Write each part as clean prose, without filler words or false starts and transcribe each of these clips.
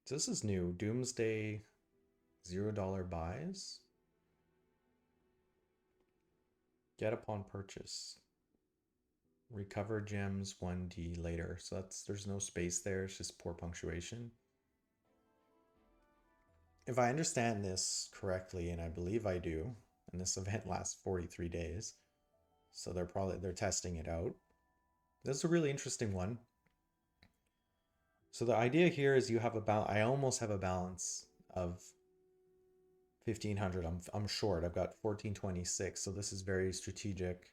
So this is new. Doomsday $0 buys. Get upon purchase. Recover gems 1D later. So there's no space there, it's just poor punctuation. If I understand this correctly, and I believe I do, and this event lasts 43 days, so they're testing it out. This is a really interesting one. So the idea here is you have I almost have a balance of 1500. I'm short. I've got 1426, so this is very strategic.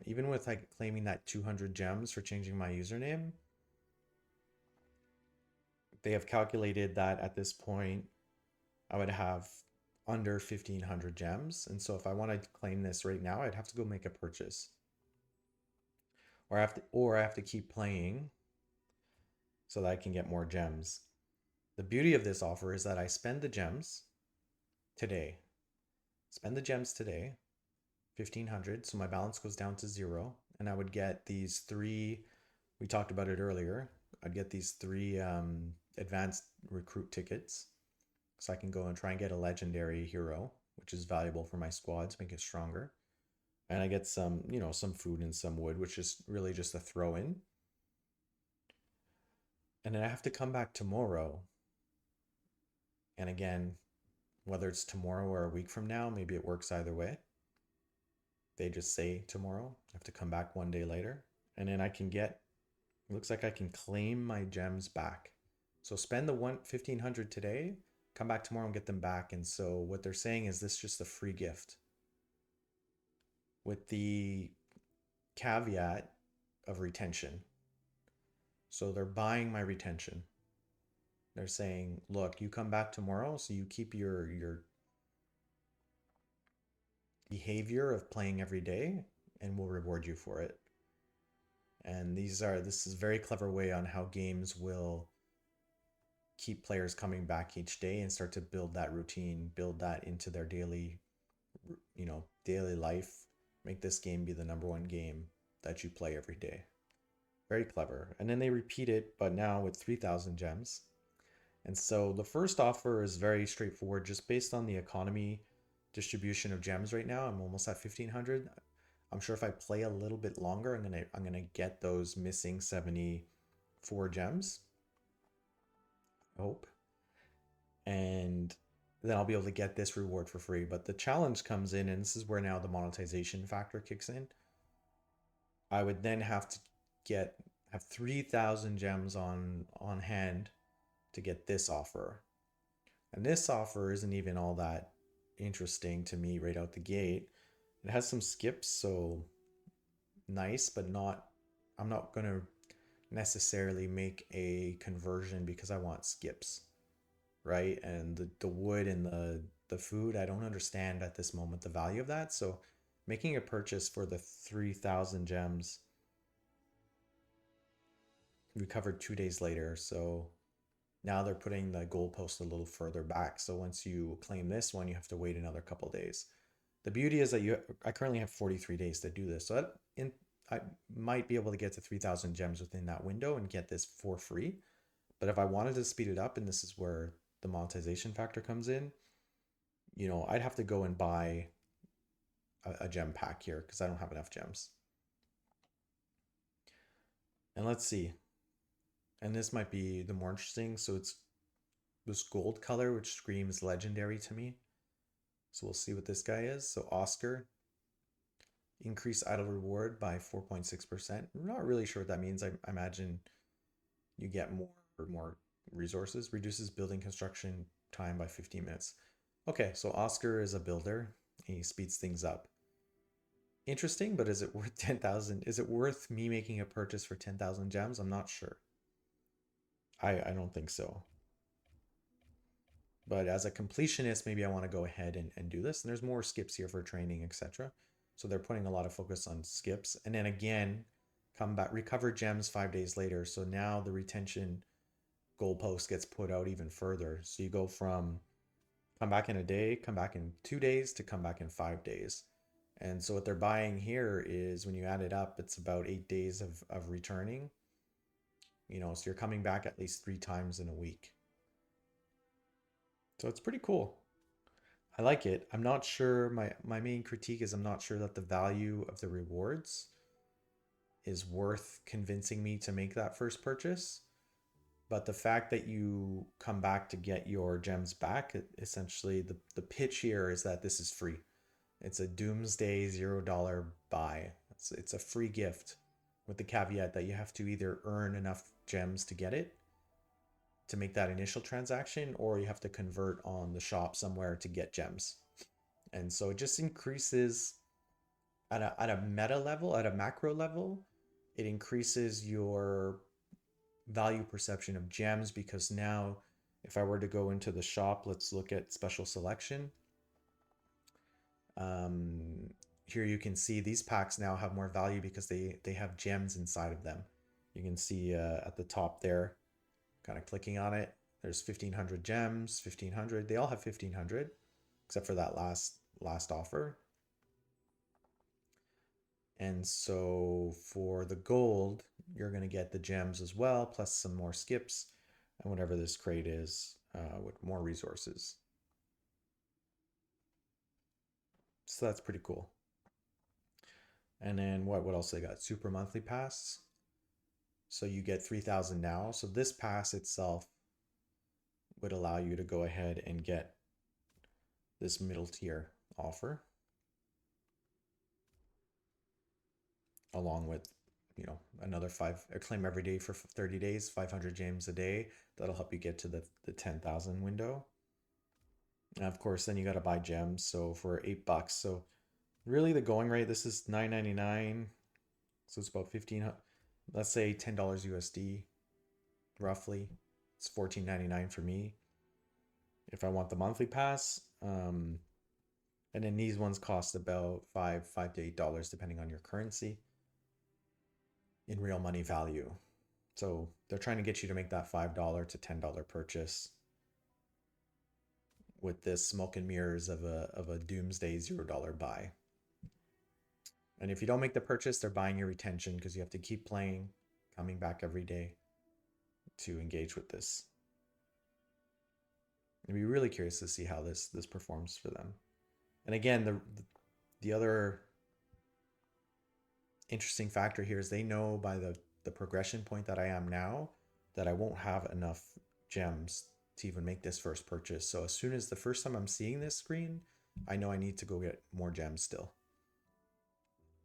Even with like claiming that 200 gems for changing my username, they have calculated that at this point I would have under 1500 gems. And so if I wanted to claim this right now, I'd have to go make a purchase. Or I have to keep playing so that I can get more gems. The beauty of this offer is that I spend the gems today. Spend the gems today, 1500, so my balance goes down to 0, and I would get these three, we talked about it earlier, I'd get these three advanced recruit tickets, so I can go and try and get a legendary hero, which is valuable for my squad to make it stronger. And I get some, some food and some wood, which is really just a throw in. And then I have to come back tomorrow. And again, whether it's tomorrow or a week from now, maybe it works either way. They just say tomorrow. I have to come back one day later. And then it looks like I can claim my gems back. So spend the 1500 today, come back tomorrow and get them back. And so what they're saying is this is just a free gift with the caveat of retention. So they're buying my retention. They're saying, look, you come back tomorrow, so you keep your behavior of playing every day, and we'll reward you for it. And this is a very clever way on how games will keep players coming back each day and start to build that routine, build that into their daily life. Make this game be the number one game that you play every day. Very clever. And then they repeat it, but now with 3,000 gems. And so the first offer is very straightforward, just based on the economy distribution of gems right now. I'm almost at 1,500. I'm sure if I play a little bit longer, I'm gonna get those missing 74 gems. I hope. And then I'll be able to get this reward for free. But the challenge comes in, and this is where now the monetization factor kicks in. I would then have to have 3,000 gems on hand to get this offer. And this offer isn't even all that interesting to me right out the gate. It has some skips, so nice, but I'm not going to necessarily make a conversion because I want skips, right? And the wood and the food, I don't understand at this moment the value of that. So making a purchase for the 3,000 gems recovered 2 days later. So now they're putting the goalpost a little further back. So once you claim this one, you have to wait another couple days. The beauty is that I currently have 43 days to do this. So I might be able to get to 3,000 gems within that window and get this for free. But if I wanted to speed it up, and this is where the monetization factor comes in, I'd have to go and buy a gem pack here because I don't have enough gems. And let's see. And this might be the more interesting. So it's this gold color, which screams legendary to me. So we'll see what this guy is. So Oscar, increase idle reward by 4.6%. I'm not really sure what that means. I imagine you get more resources. Reduces building construction time by 15 minutes. Okay, so Oscar is a builder. He speeds things up. Interesting, but is it worth 10,000? Is it worth me making a purchase for 10,000 gems? I'm not sure. I don't think so. But as a completionist, maybe I want to go ahead and do this. And there's more skips here for training, etc. So they're putting a lot of focus on skips. And then again, come back, recover gems 5 days later. So now the retention goalpost gets put out even further. So you go from come back in a day, come back in 2 days, to come back in 5 days. And so what they're buying here is when you add it up, it's about 8 days of returning. You know, so you're coming back at least 3 times in a week. So it's pretty cool. I like it. I'm not sure, my main critique is I'm not sure that the value of the rewards is worth convincing me to make that first purchase. But the fact that you come back to get your gems back, essentially the pitch here is that this is free. It's a Doomsday $0 buy. It's a free gift with the caveat that you have to either earn enough gems to get it to make that initial transaction, or you have to convert on the shop somewhere to get gems. And so it just increases at a meta level, at a macro level, it increases your value perception of gems because now if I were to go into the shop, let's look at special selection. Um, Here you can see these packs now have more value because they have gems inside of them. You can see at the top there, kind of clicking on it, there's 1500 gems, 1500. They all have 1500 except for that last offer. And so for the gold, you're going to get the gems as well, plus some more skips and whatever this crate is with more resources. So that's pretty cool. And then what else they got? Super monthly pass. So you get 3,000 now. So this pass itself would allow you to go ahead and get this middle tier offer along with, you know, another a claim every day for 30 days, 500 gems a day. That'll help you get to the 10,000 window. And of course, then you got to buy gems. So for $8. So really the going rate, this is $9.99. So it's about 15, let's say $10 USD roughly. It's $14.99 for me if I want the monthly pass. And then these ones cost about $5 to $8 depending on your currency in real money value. So they're trying to get you to make that $5 to $10 purchase with this smoke and mirrors of a Doomsday $0 buy. And if you don't make the purchase, they're buying your retention because you have to keep playing, coming back every day to engage with this. I'd be really curious to see how this performs for them. And again, the other interesting factor here is they know by the progression point that I am now that I won't have enough gems to even make this first purchase. So as soon as the first time I'm seeing this screen, I know I need to go get more gems still.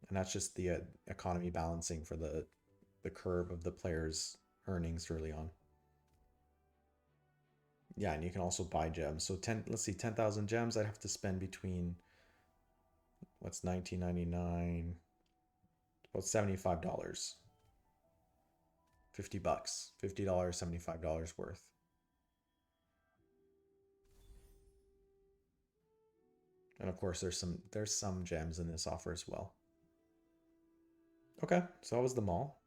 And that's just the economy balancing for the curve of the player's earnings early on. Yeah, and you can also buy gems. So let's see, 10,000 gems, I'd have to spend between, what's $19.99? About $75. $50. $50, $75 worth. And of course there's some gems in this offer as well. Okay, so that was the mall.